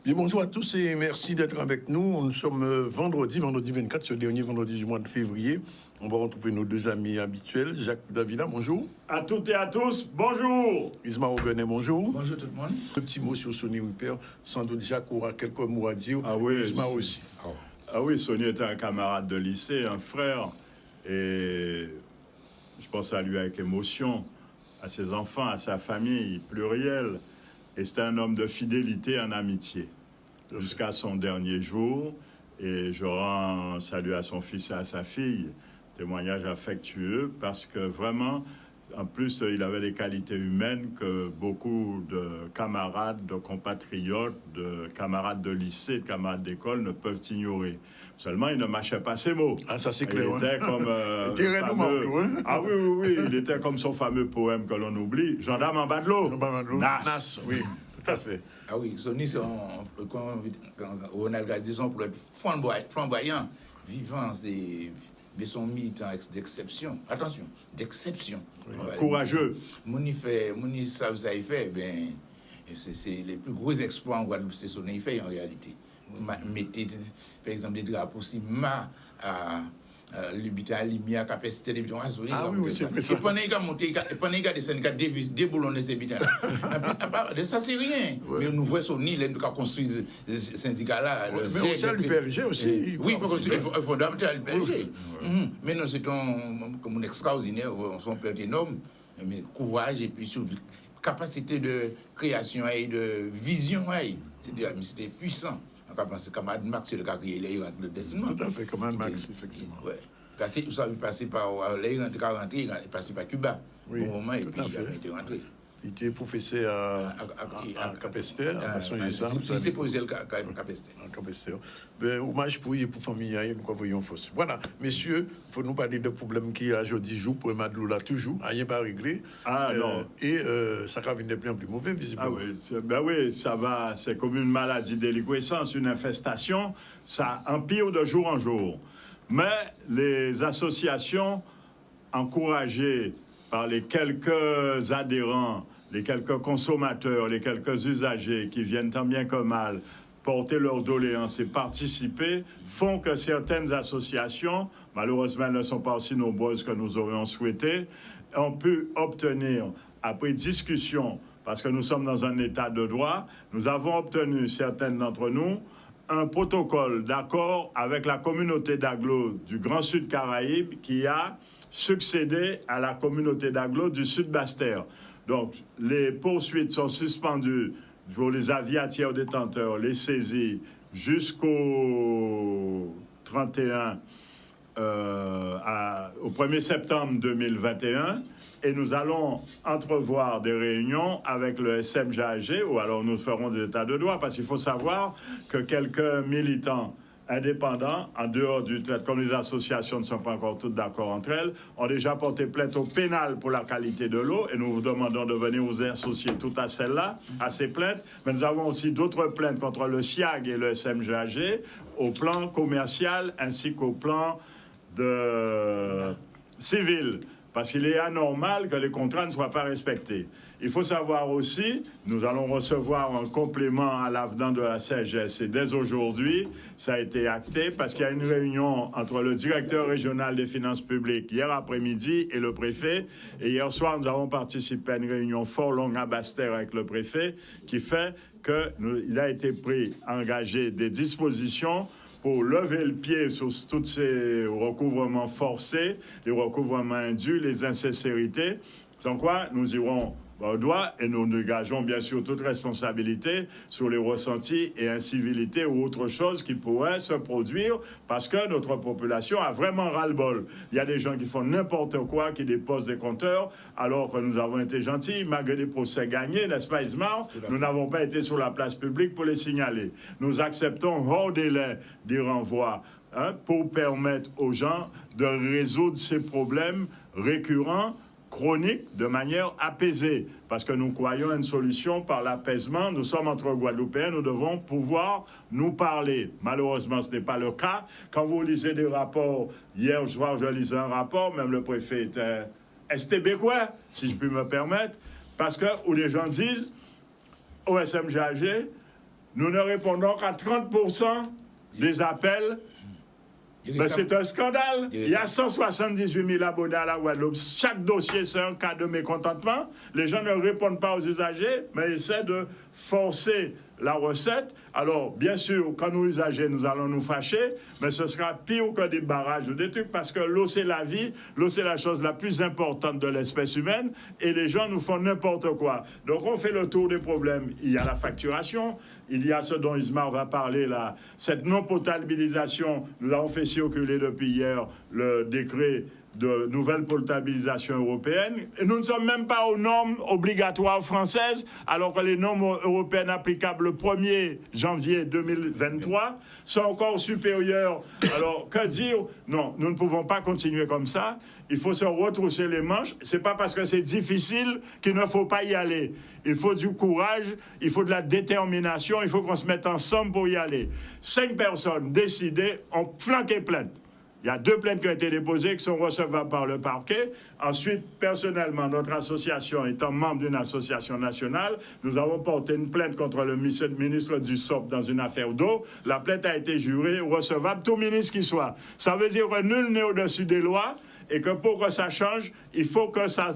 Bien, bonjour à tous et merci d'être avec nous. Nous sommes vendredi 24, ce dernier vendredi du mois de février. On va retrouver nos deux amis habituels. Jacques Davila, bonjour. À toutes et à tous, bonjour. Isma Obenet, bonjour. Bonjour tout le monde. Un petit mot sur Sonny Ripper. Sans doute Jacques aura quelques mots à dire. Ah oui, Isma aussi. Ah oui, Sonny était un camarade de lycée, un frère. Et je pense à lui avec émotion, à ses enfants, à sa famille plurielle. Et c'était un homme de fidélité en amitié, jusqu'à son dernier jour. Et je rends salut à son fils et à sa fille, témoignage affectueux, parce que vraiment, en plus, il avait des qualités humaines que beaucoup de camarades, de compatriotes, de camarades de lycée, de camarades d'école ne peuvent ignorer. Seulement, il ne mâchait pas ses mots. Ah, ça c'est clair. Il était comme Ah oui, il était comme son fameux poème que l'on oublie, Gendarme en bas de l'eau. Nas, oui, tout à fait. Ah oui, Sonny, c'est Ronald a dit pour être flamboyant, vivant, mais son militant d'exception. Attention, d'exception. Oui. Courageux. Mouni savent ça, il fait, ben, c'est les plus gros exploits en Guadeloupe, c'est Sonny, il fait en réalité. Mettez, par exemple, des drapeaux si l'habitat Limia, capacité de l'habitat. Ah oui, c'est vrai. Et pendant qu'il a monté, pendant qu'il a descendu, il a déboulonné ces habitants. Ça, c'est rien. Ouais. Mais nous voyons Sonny, il a construit ce syndicat-là. Mais aussi le PLG aussi. Oui, il faut construire le fondamental du PLG. Mais non, c'est comme un extraordinaire, son père énorme, mais courage et puis capacité de création et de vision, c'était puissant. C'est comme Mad Max, le cas il rentre le destinement. Tout à fait, comme Mad Max, effectivement. Ouais. Vous savez, passer par il est passé par Cuba. Oui, au moment, et puis il était rentré. Il était professeur à Capester, à c'est posé le Capester. Ben, hommage pour la famille, nous voyons force. Voilà, messieurs, il faut nous parler de problèmes qui a jeudi jour pour Madlou là toujours, rien pas réglé. Ah non. Et ça va venir de plus en plus mauvais, visiblement. Ah oui, ça va, c'est comme une maladie déliquescence, une infestation, ça empire de jour en jour. Mais les associations encouragées par les quelques adhérents, les quelques consommateurs, les quelques usagers qui viennent tant bien que mal porter leurs doléances et participer, font que certaines associations, malheureusement, ne sont pas aussi nombreuses que nous aurions souhaité, ont pu obtenir, après discussion, parce que nous sommes dans un état de droit, nous avons obtenu, certaines d'entre nous, un protocole d'accord avec la communauté d'agglo du Grand Sud Caraïbe qui a succédé à la communauté d'agglo du Sud Basse-Terre. Donc, les poursuites sont suspendues pour les avis à tiers détenteurs, les saisies, jusqu'au 31, au 1er septembre 2021. Et nous allons entrevoir des réunions avec le SMJAG, ou alors nous ferons des états de droit, parce qu'il faut savoir que quelques militants indépendants, en dehors du traité, comme les associations ne sont pas encore toutes d'accord entre elles, ont déjà porté plainte au pénal pour la qualité de l'eau, et nous vous demandons de venir vous associer tout à celles-là, à ces plaintes. Mais nous avons aussi d'autres plaintes contre le SIAG et le SMJAG, au plan commercial ainsi qu'au plan civil, parce qu'il est anormal que les contrats ne soient pas respectés. Il faut savoir aussi, nous allons recevoir un complément à l'avenant de la CGS, et dès aujourd'hui, ça a été acté parce qu'il y a une réunion entre le directeur régional des finances publiques hier après-midi et le préfet. Et hier soir, nous avons participé à une réunion fort longue à Basse-Terre avec le préfet qui fait qu'il a été engagé des dispositions pour lever le pied sur tous ces recouvrements forcés, les recouvrements indus, les insincérités, sans quoi nous irons au doigt et nous dégageons bien sûr toute responsabilité sur les ressentis et incivilités ou autre chose qui pourraient se produire parce que notre population a vraiment ras-le-bol. Il y a des gens qui font n'importe quoi, qui déposent des compteurs alors que nous avons été gentils, malgré des procès gagnés, n'est-ce pas Ismar? Nous n'avons pas été sur la place publique pour les signaler. Nous acceptons hors délai des renvois pour permettre aux gens de résoudre ces problèmes récurrents, chronique de manière apaisée, parce que nous croyons à une solution par l'apaisement. Nous sommes entre Guadeloupéens, nous devons pouvoir nous parler. Malheureusement, ce n'est pas le cas. Quand vous lisez des rapports, hier soir, je lisais un rapport, même le préfet était STB quoi, si je puis me permettre, parce que où les gens disent au SMJAG, nous ne répondons qu'à 30% des appels. Ben, c'est un scandale. Il y a 178 000 abonnés à la Guadeloupe. Chaque dossier, c'est un cas de mécontentement. Les gens ne répondent pas aux usagers, mais essaient de forcer la recette. Alors, bien sûr, quand nous usagers, nous allons nous fâcher, mais ce sera pire que des barrages ou des trucs, parce que l'eau, c'est la vie. L'eau, c'est la chose la plus importante de l'espèce humaine, et les gens nous font n'importe quoi. Donc, on fait le tour des problèmes. Il y a la facturation, il y a ce dont Ismar va parler là, cette non-potabilisation. Nous avons fait circuler depuis hier le décret de nouvelle potabilisation européenne. Et nous ne sommes même pas aux normes obligatoires françaises, alors que les normes européennes applicables le 1er janvier 2023 sont encore supérieures. Alors, que dire? Non, nous ne pouvons pas continuer comme ça. Il faut se retrousser les manches. C'est pas parce que c'est difficile qu'il ne faut pas y aller. Il faut du courage, il faut de la détermination, il faut qu'on se mette ensemble pour y aller. 5 personnes décidées ont flanqué plainte. Il y a 2 plaintes qui ont été déposées, qui sont recevables par le parquet. Ensuite, personnellement, notre association étant membre d'une association nationale, nous avons porté une plainte contre le ministre du SOP dans une affaire d'eau. La plainte a été jurée recevable, tout ministre qui soit. Ça veut dire que nul n'est au-dessus des lois et que pour que ça change, il faut que ça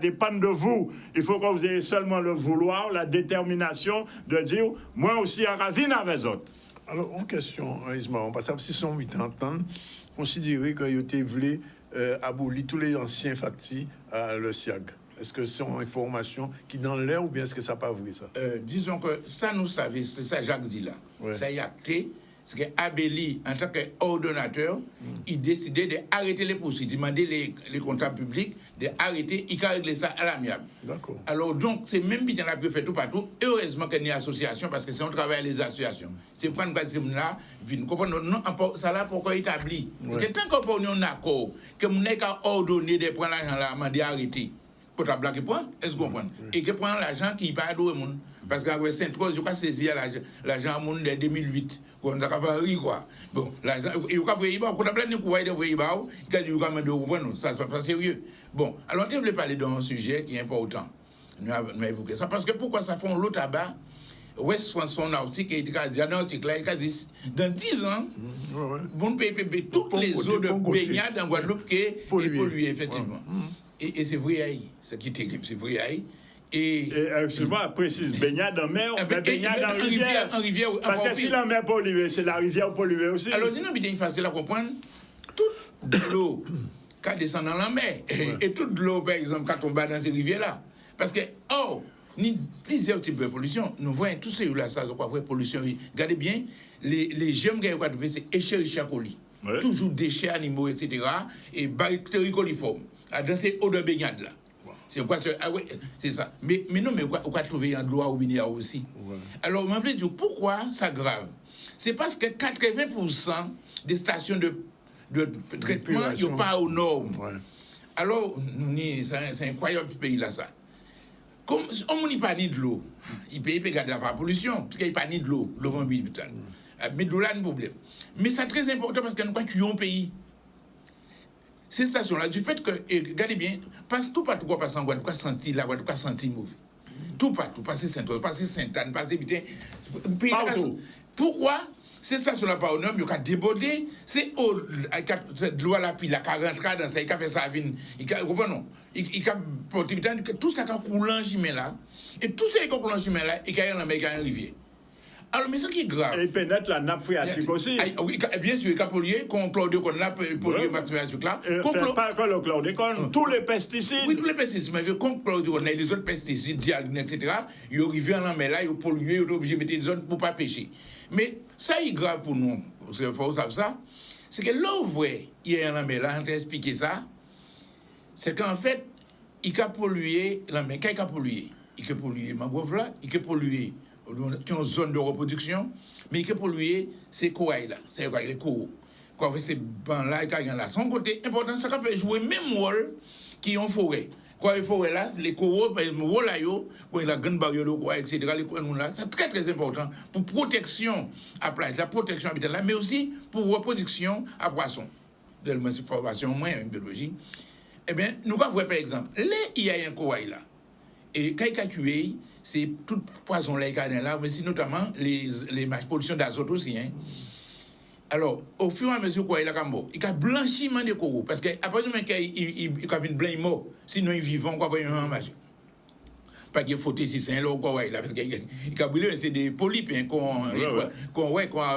dépende de vous. Il faut que vous ayez seulement le vouloir, la détermination de dire « moi aussi, à ravine avec autres ». Alors, en question, Isma, on passe à 680 ans, considérer qu'il a été voulu abolir tous les anciens factis à le SIAG. Est-ce que c'est une information qui est dans l'air ou bien est-ce que ça n'a pas vrai, ça? Disons que ça, nous savons, c'est ça Jacques dit là. Ouais. Ça y a acté, c'est qu'Abeli, en tant qu'ordonnateur, il décidait d'arrêter les poursuites, demander les comptables publics d'arrêter, il a réglé ça à l'amiable. D'accord. Alors donc, c'est même bien la fait tout partout. Et heureusement qu'il y a une association, parce que c'est on travaille les associations. C'est prendre une là, vous comprenez, ça là pourquoi établi. Ouais. Parce que tant qu'on est en accord, que mon n'est qu'à ordonner de prendre l'argent là, demander arrêter. Comptable qui prend, est-ce que vous comprenez? Et qui prend l'argent qui pas doué moun. Parce qu'avec Saint-Rose, je crois saisir l'argent à moun de 2008. On a fait quoi. Bon, l'argent, il y a fait il y a plein de coups de il y a du gamin de vous, ça c'est pas sérieux. Bon, alors on devrait parler d'un sujet qui est important. Nous avons évoqué ça parce que pourquoi ça font l'eau tabac? West Swanson Nautique et Nautique là, il a dit dans 10 ans, vous payez toutes les eaux de baignade en Guadeloupe qui est polluée effectivement. Et c'est vrai, ce qui est terrible, c'est vrai. Et excuse-moi, précise, baignade en mer, mais baignade en rivière. Parce que si la mer polluée, c'est la rivière polluée aussi. Alors, dis-nous, c'est facile à comprendre. Toute l'eau qui descend dans la mer, et toute l'eau, par exemple, qui tombe dans ces rivières-là. Parce que, ni plusieurs types de pollution, nous voyons tous ces là, ça, quoi, pollution. Regardez bien, les gemmes qu'on va trouver, c'est Escherichia coli. Toujours déchets animaux, etc. Et bactéries coliformes. Dans ces eaux de baignade là. C'est quoi c'est ça. Mais non, mais on va trouver un droit au Bénia aussi. Ouais. Alors, je me dis, pourquoi ça grave? C'est parce que 80% des stations de traitement, ils n'ont pas aux normes. Ouais. Alors, c'est incroyable ce pays là, ça. Comme on n'y pas ni de l'eau, il paye garder la pollution, parce qu'il n'y a pas ni de l'eau, l'eau en vital. Mais de l'eau là, un problème. Mais c'est très important parce que nous avons un pays. Ces stations-là, du fait que, regardez bien, passe tout partout, passe en Guadeloupe, sentir la Guadeloupe, sentir mauvais. Tout partout, passer Saint-Rose, passer Sainte-Anne, passer putain. Pourquoi ces stations-là, pas au nom, il y a débordé, c'est de l'eau à la pile, il a rentré dans ça, il a fait ça à vine, il a porté tout ça qui a coulé en chemin là, et tout ça qui a coulé en chemin là, il a un rivière. Alors, mais ce qui est grave. Et il pénètre la nappe phréatique aussi. Oui, bien sûr, il a pollué, qu'on chlordécone là, pollué maximum là. Pas que le chlordécone, tous les pesticides. Oui, tous les pesticides, mais qu'on chlordécone, les autres pesticides, dialgues, etc., ils arrivent en mer là, ils polluent, ils sont obligés de mettre des zones pour ne pas pêcher. Mais ça est grave pour nous, parce qu'il faut savoir ça, c'est que là où vous voyez, il y a un mer là, on t'a expliqué ça, c'est qu'en fait, il a pollué la mer, quand il a pollué, il a pollué mangrove là, il a pollué qui ont une zone de reproduction, mais qui est pollué, c'est corail là, c'est les coraux. Quoi, c'est ban là, il y a là. Son côté important, ça fait jouer même rôle qui ont forêt. Quoi, les forêts là, les coraux, par exemple, là, quand il y a la grande barrière de quoi, etc., les coraux là, c'est très très important pour protection à plage, la protection habitante là, mais aussi pour reproduction à poisson. De la formation moins en biologie. Eh bien, nous allons voir par exemple, là, il y a un corail là. Et quand il a tué, c'est tout poison là, mais c'est notamment les pollutions d'azote aussi. Hein. Alors, au fur et à mesure qu'il a il y a blanchiment de coraux. Parce qu'à partir du moment qu'il a une blanc mort, sinon il vivant, quoi, il y a un match. Pas qu'il faut si c'est un lot, quoi, là, parce qu'il a brûlé, c'est des polypes, hein, qu'on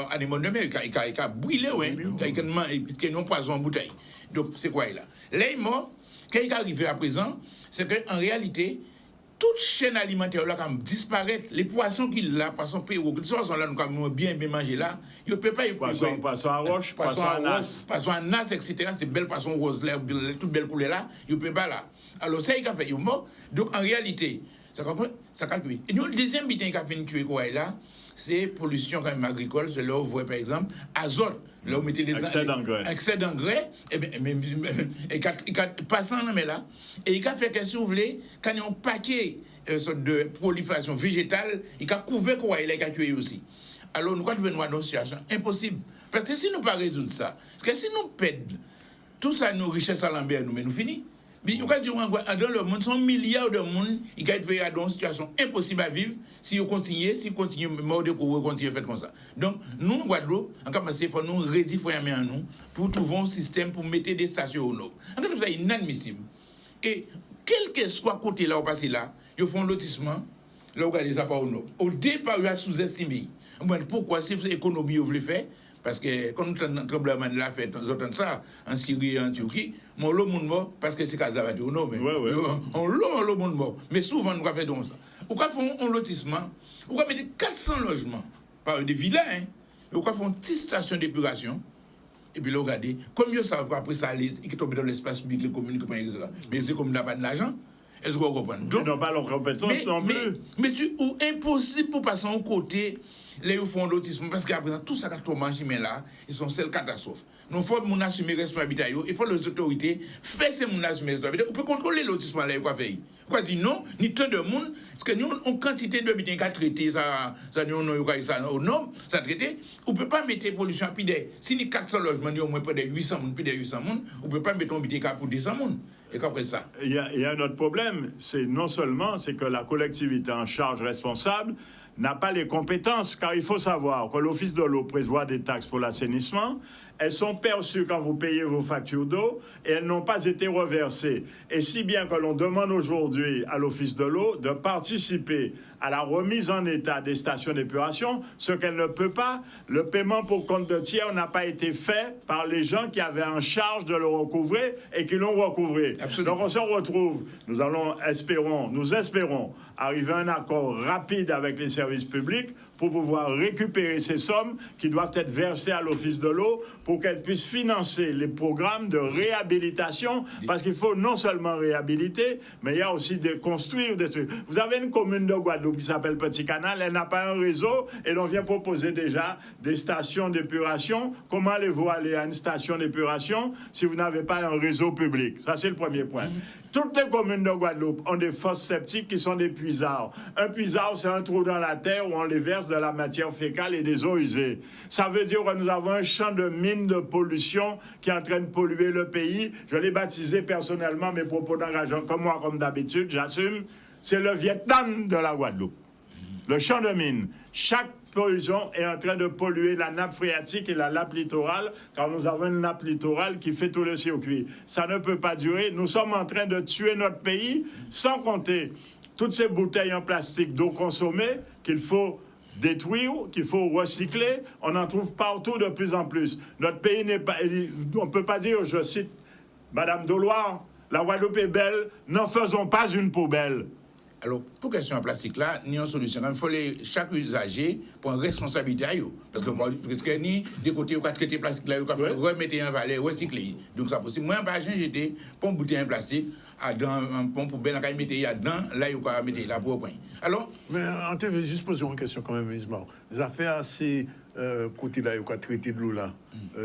animaux de mer, il a brûlé, ouais, il a un poison en bouteille. Donc, c'est quoi, là? Là, il est mort, quand il est arrivé à présent, c'est qu'en réalité, toute chaîne alimentaire là comme disparaître, les poissons qu'il a, poissons péro, qui sont là nous comme bien manger là, il peut pas poisson à roche, poisson à nas, etc. C'est belles poissons roses là, toutes belles couleurs là, il peut pas là. Alors ça il a fait il mort. Donc en réalité, ça comprend, ça calcule. Et nous le deuxième bitin qui a fait tuer quoi là, c'est pollution quand même agricole, c'est là où vous voyez par exemple azote. Là, vous mettez les excès d'engrais, et passant là, et il a fait que si vous voulez, quand il y a un paquet de prolifération végétale, il a couvert quoi, il a tué aussi. Alors, nous, quand nous venons dans une situation impossible, parce que si nous ne pas résoudre ça, parce que si nous perdons tout ça, nos richesses à l'envers, nous finissons. Mais dans le monde, sont milliards de monde qui vont être dans une situation impossible à vivre si vous continuez, mort de courroux, continuez à faire comme ça. Donc, nous, Guadeloupe, en cas il faut nous rédiger nous pour trouver un système pour mettre des stations au nord. En cas ça, c'est inadmissible. Et quel que soit côté là, où passer là, ils font un lotissement, là, où regardez ça pas au nord. Au départ, ils ont sous-estimé. Pourquoi, si l'économie vous voulez faire, parce que quand nous avons un tremblement de la fête, nous entendons ça en Syrie et en Turquie, mais on l'a mort parce que c'est Kazavati ou non. On l'a mort. Mais souvent, nous avons fait donc ça. Ou quand on un lotissement, ou quand mettre 400 logements par des villas, hein, ou quand on une petite station d'épuration, et puis là, regardez, combien ça va après ça, ils tombent dans l'espace public, les communes, etc. Mais c'est comme ils n'ont pas de l'argent. Est-ce que vous comprenez? Ils n'ont pas leur compétence non plus. Mais ou impossible pour passer au côté. Les gens font lotissement parce qu'après tout ça quand on mange là, ils sont seule catastrophe. Nous faut mon assumer responsabilité, il faut les autorités faire ces mon assumer responsabilité. On peut contrôler lotissement là quoi faire. Quoi dire non, ni tant de monde parce que nous on quantité de biens qu'à traiter ça nous ça au nom, ça traiter, on peut pas mettre pollution puis si ni 400 logements au moins près de 800 monde, plus de 800 monde, on peut pas mettre un bitin pour 200 monde. Et qu'après ça, il y a un autre problème, c'est non seulement c'est que la collectivité en charge responsable n'a pas les compétences, car il faut savoir que l'Office de l'eau prévoit des taxes pour l'assainissement. Elles sont perçues quand vous payez vos factures d'eau et elles n'ont pas été reversées. Et si bien que l'on demande aujourd'hui à l'Office de l'eau de participer à la remise en état des stations d'épuration, ce qu'elle ne peut pas, le paiement pour compte de tiers n'a pas été fait par les gens qui avaient en charge de le recouvrer et qui l'ont recouvré. Absolument. Donc on se retrouve, nous espérons arriver à un accord rapide avec les services publics pour pouvoir récupérer ces sommes qui doivent être versées à l'Office de l'eau pour qu'elle puisse financer les programmes de réhabilitation, parce qu'il faut non seulement réhabiliter, mais il y a aussi de construire des trucs. Vous avez une commune de Guadeloupe qui s'appelle Petit Canal, elle n'a pas un réseau et l'on vient proposer déjà des stations d'épuration. Comment allez-vous aller à une station d'épuration si vous n'avez pas un réseau public? Ça, c'est le premier point. Toutes les communes de Guadeloupe ont des fosses septiques qui sont des puisards. Un puisard, c'est un trou dans la terre où on les verse de la matière fécale et des eaux usées. Ça veut dire que nous avons un champ de mines de pollution qui est en train de polluer le pays. Je l'ai baptisé personnellement, mes propos d'engagement, comme moi, comme d'habitude, j'assume. C'est le Vietnam de la Guadeloupe. Le champ de mines. Chaque pollution est en train de polluer la nappe phréatique et la nappe littorale, car nous avons une nappe littorale qui fait tout le circuit. Ça ne peut pas durer. Nous sommes en train de tuer notre pays, sans compter toutes ces bouteilles en plastique d'eau consommée qu'il faut détruire, qu'il faut recycler. On en trouve partout de plus en plus. Notre pays n'est pas... On ne peut pas dire, je cite Madame Doloire, la Guadeloupe est belle, n'en faisons pas une poubelle. Alors, pour question en plastique là, il y a une solution. Il faut chaque usager prendre responsabilité à eux. Parce que ni des côtés, on va traiter plastique là, on va remettre en valeur, recycler. Donc, ça possible. Moi, par exemple, j'étais pour une bouteille en plastique, dans un poubelle, on va mettre dedans, là, on va mettre là pour point. Alors. Mais on te veut juste poser une question quand même, Ismaël. Les affaires assez côté là, on va traiter de l'eau là,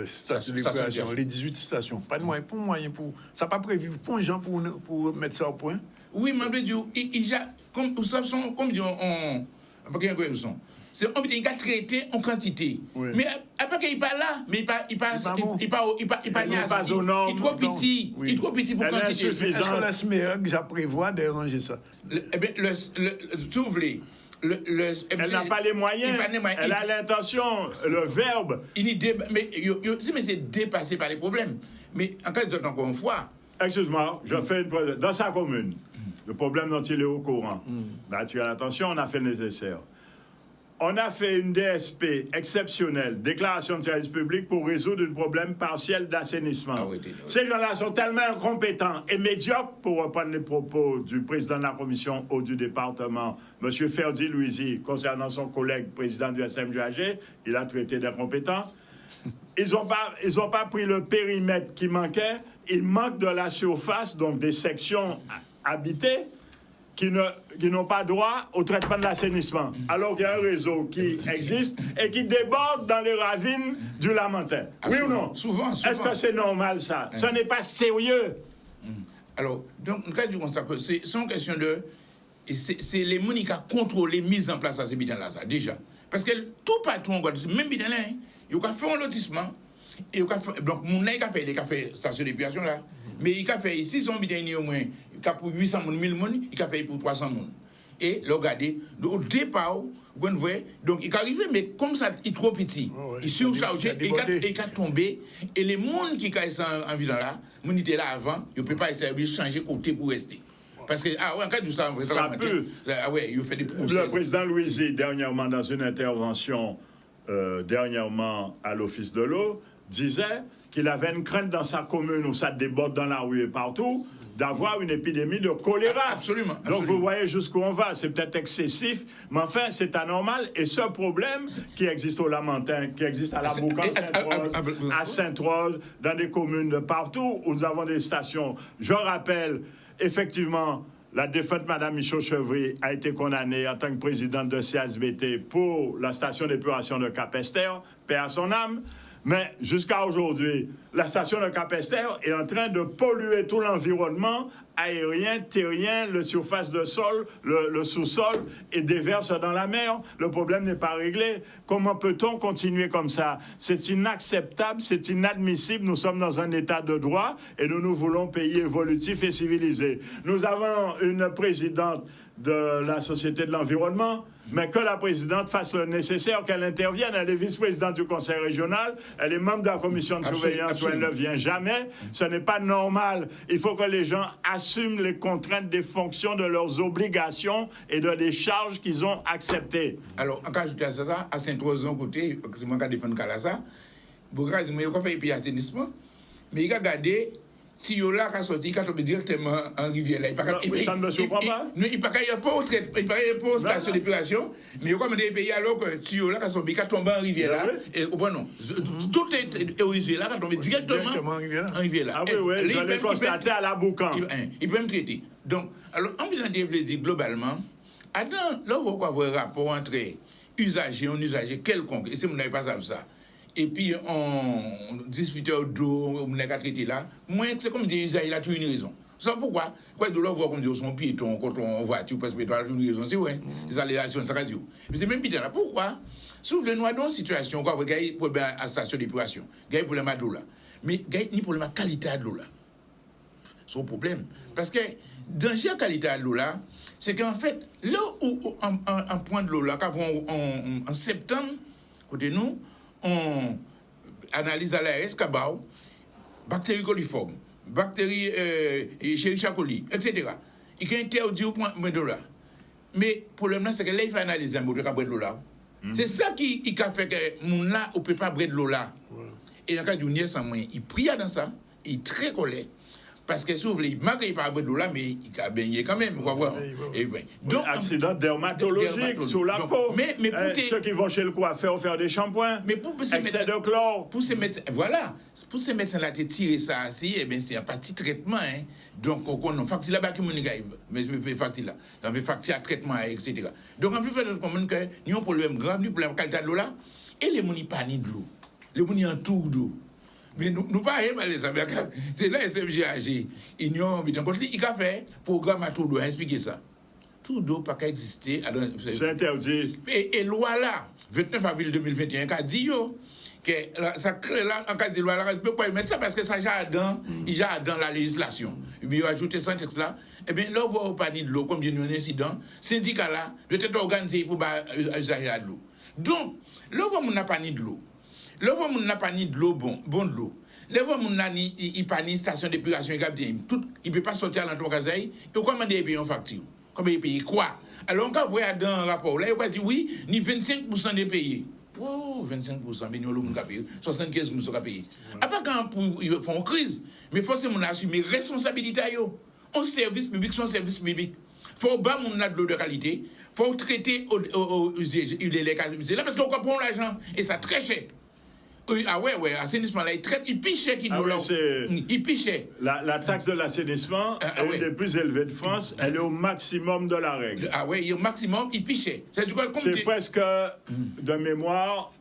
station d'épuration, les 18 stations. Pas de moyen pour. Ça n'a pas prévu pour les gens pour mettre ça au point? Oui, mais je veux dire, comme nous savons, comme disons, c'est un hôpital qui a traité en quantité. Oui. Mais après qu'il pas là, mais il pas Il pas bon. il pas aux normes. il est trop petit, Oui. il est trop petit pour Elle est quantité. insuffisante. Est-ce que la SMERAC, j'apprévois déranger ça? Eh bien, tu voulais, Elle n'a pas les moyens. Elle a l'intention, le verbe. Mais c'est dépassé par les problèmes. Mais en cas de encore une fois, Excuse-moi, je fais une... Dans sa commune, le problème dont il est au courant, ben, tu as l'attention, on a fait le nécessaire. On a fait une DSP exceptionnelle, déclaration de service public, pour résoudre un problème partiel d'assainissement. Ah oui, Ces gens-là sont tellement incompétents et médiocres, pour reprendre les propos du président de la commission haute du département, M. Ferdi Louisi, concernant son collègue président du SMJAG, il a traité d'incompétent. Ils n'ont pas pris le périmètre qui manquait. Il manque de la surface, donc des sections habitées, qui n'ont pas droit au traitement de l'assainissement. Alors qu'il y a un réseau qui existe et qui déborde dans les ravines du Lamentin. Oui ou non? Souvent. Est-ce que c'est normal, ça? Ce n'est pas sérieux. Alors, donc, le cas du constat, c'est une question de... C'est les monies qui ont contrôlé, mise en place à ces bidons-là, ça, déjà. Parce que tout patron, même bidon-là, il a fait un lotissement. Et donc, mon il a fait station d'épuration là. Mais il a fait ici, son bidon au moins, il a pour 800 000, 1000 personnes, il a fait pour 300 personnes. Et, regardez, au départ, vous voyez, donc il est arrivé, mais comme ça, il est trop petit. Oh, ouais, il est surchargé, et il a tombé. Et les gens qui sont en bidon là, ils étaient là avant, ils ne peuvent pas essayer de changer côté pour rester. Parce que, en cas de ça, ça peut. Ah ouais, il fait des procès. Le président Louisi, dernièrement, dans une intervention, dernièrement à l'Office de l'eau, disait qu'il avait une crainte dans sa commune où ça déborde dans la rue et partout, d'avoir une épidémie de choléra. Absolument. Donc vous voyez jusqu'où on va. C'est peut-être excessif, mais enfin c'est anormal. Et ce problème qui existe au Lamentin, qui existe à la Boucane, à Sainte-Rose, dans des communes de partout où nous avons des stations. Je rappelle, effectivement, la défunte Mme Michaud-Chevry a été condamnée en tant que présidente de CSBT pour la station d'épuration de Cap-Esther, paix à son âme. Mais jusqu'à aujourd'hui, la station de Cap-Esther est en train de polluer tout l'environnement aérien, terrien, la surface de sol, le sous-sol, et déverse dans la mer. Le problème n'est pas réglé. Comment peut-on continuer comme ça? C'est inacceptable, c'est inadmissible. Nous sommes dans un état de droit et nous voulons pays évolutif et civilisé. Nous avons une présidente de la Société de l'environnement, mais que la présidente fasse le nécessaire, qu'elle intervienne. Elle est vice-présidente du conseil régional, elle est membre de la commission de surveillance où elle ne vient jamais. Ce n'est pas normal. Il faut que les gens assument les contraintes des fonctions, de leurs obligations et de les charges qu'ils ont acceptées. Alors, en cas de ça, à Saint-Rose, côté, c'est moi qui défends ça, il a fait un assainissement, mais il a gardé. Si il y a sorti, il a tombé directement en rivière. Ça ne me surprend pas. Il n'y a pas de station d'épuration, mais il y a comme des pays alors que si il a tombé en rivière là, et non, tout est au rivière là, il a tombé directement en rivière là. Ah oui, je l'ai constaté à la Boucane. Il peut me traiter. Donc, alors, en plus de dire globalement, là, on va avoir un rapport entre usager et non-usager quelconque, et si vous n'avez pas ça. Et puis, on distributeur d'eau, on a traité là. Moi, c'est comme dire, il a toujours une raison. C'est pourquoi? Quoi de l'eau, voir comme dire, son piéton, quand on voiture, parce que il a toujours une raison. C'est vrai. C'est ça, les relations, c'est radio. Mais c'est même piéton là. Pourquoi? Souvenez-nous dans une situation, quoi, vous avez problème à la station d'épuration, vous avez problème à l'eau là. Mais vous avez problème à la qualité de l'eau là. C'est un problème. Parce que, dans la qualité de l'eau là, c'est qu'en fait, là où, en point de l'eau là, en septembre, côté nous, on analyse à l'ARS Cabao, bactéries coliformes, bactéries Escherichia coli, etc. Il est interdit au point de là. Mais le problème, c'est que là, il faut analyser un peu de l'eau là. C'est ça qui a fait que mon là, on ne peut pas boire de l'eau là. Et dans le cas du Nier sans moyen, il prie dans ça, il est très colère. Parce que souvent, malgré qu'il ne peut pas boire de l'eau là, mais il a baigné quand même. Donc, accident dermatologique sur la peau. Mais ceux qui vont chez le coiffeur faire des shampoings, excès de chlore. Pour ces médecins, voilà, pour ces médecins-là, tu tires ça ainsi, eh bien, c'est un petit traitement. Hein. Donc, on a facture là-bas qui mais je fais facture là. On fait facture à traitement, etc. Donc, en plus, il faut comprendre que nous avons un problème grave, nous problème de qualité de l'eau là, et les mounis pas ni de l'eau. Les mounis en tour d'eau. Mais nous pas les Américains. C'est là SMJAG. Il a fait programme à tour d'eau, expliquer ça. tout d'eau pas qu'à exister. C'est interdit. Et loi là, 29 avril 2021, qui a dit yo, que ça crée là, en cas de loi là, peut pas mettre ça parce que ça il y a dans la législation. Et puis, il a ajouté ça texte là. Eh bien, là, on voit au panier de l'eau, comme il y a un incident, syndicat là, doit être organisé pour usager de l'eau. Donc, là, on voit mon panier de l'eau. Là, on voit mon panier de l'eau, bon de l'eau. Là, on voit mon panier station d'épuration, il ne peut pas sortir à l'entreprise, il peut commander payer une facture. Combien il paye quoi? Alors, quand vous voyez dans un rapport, là, il va dire oui, ni 25% des payés. Oh, 25%, mais nous allons payer. 75% à payer. Après, quand ils font une crise, mais forcément, on assume responsabilité. Un service public, c'est un service public. Il faut bas mon de l'eau de qualité. Il faut traiter les cas là parce qu'on prend l'argent et ça très cher. Ah ouais, assainissement là, il piche cher qu'il nous l'a. Il piche cher. La taxe de l'assainissement est une des plus élevées de France. Elle est au maximum de la règle. Ah ouais, au maximum, il piche cher. C'est presque, de mémoire,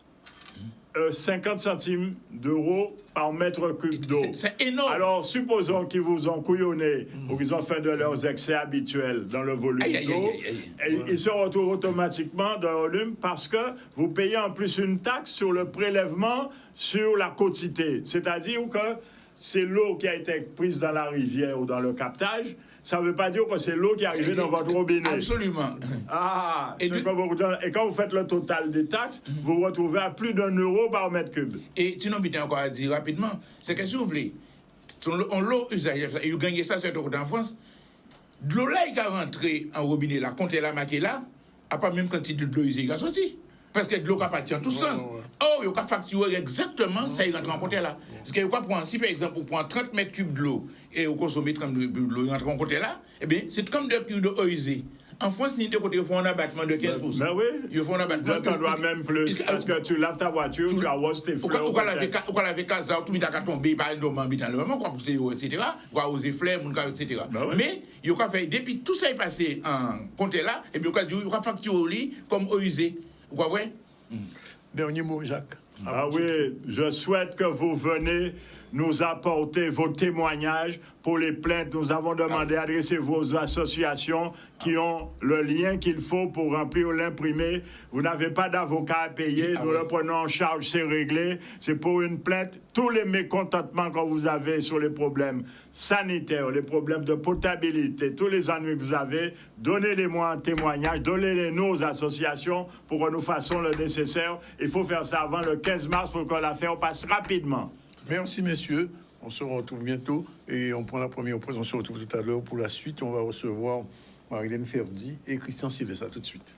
50 centimes d'euros par mètre cube d'eau. C'est énorme. Alors, supposons qu'ils vous ont couillonné ou qu'ils ont fait de leurs excès habituels dans le volume d'eau, ils se retrouvent automatiquement dans le volume parce que vous payez en plus une taxe sur le prélèvement sur la quotité. C'est-à-dire que c'est l'eau qui a été prise dans la rivière ou dans le captage. Ça ne veut pas dire que c'est l'eau qui est arrivée dans votre robinet. Absolument. Ah, et quand vous faites le total des taxes, vous vous retrouvez à plus d'1 € par mètre cube. Et tu n'as pas encore à dire rapidement, c'est que si vous voulez, on l'eau usagée, et vous gagnez ça sur le côté en France, de l'eau là, il a rentré en robinet là, comptez la maquille là, à pas même quantité de l'eau usagée qui a sorti. Parce que de l'eau qui partit en tous sens. Oh, il y a facturer exactement ça, il rentre en côté là. Parce que si par exemple, on prend 30 mètres cubes de l'eau et on consomme 30 mètres de l'eau, il rentre en côté là, eh bien, c'est comme 2 cubes d'eau usée. En France, il y a côté, ils font un abattement de 15%. Ben oui. Ils font un abattement. Tu en dois même plus. Parce que tu laves ta voiture, tu arroses tes fleurs. Ou quand la casa, tout le monde a tombé par un homme habitant le moment, etc. Ou à oser fleurs, etc. Mais, il y a fait, depuis tout ça est passé en côté là, et bien, il y a facturé au lit comme eau usée. Vous voyez? Dernier mot, Jacques. Ah oui, je souhaite que vous venez nous apporter vos témoignages pour les plaintes. Nous avons demandé adressez-vous aux associations qui ont le lien qu'il faut pour remplir l'imprimé. Vous n'avez pas d'avocat à payer, nous le prenons en charge, c'est réglé. C'est pour une plainte. Tous les mécontentements que vous avez sur les problèmes sanitaires, les problèmes de potabilité, tous les ennuis que vous avez, donnez-les-moi en témoignage, donnez-les-nous aux associations pour que nous fassions le nécessaire. Il faut faire ça avant le 15 mars pour que l'affaire passe rapidement. Merci, messieurs. On se retrouve bientôt et on prend la première pause. On se retrouve tout à l'heure pour la suite. On va recevoir Marilène Ferdi et Christian Sylvestre. À tout de suite.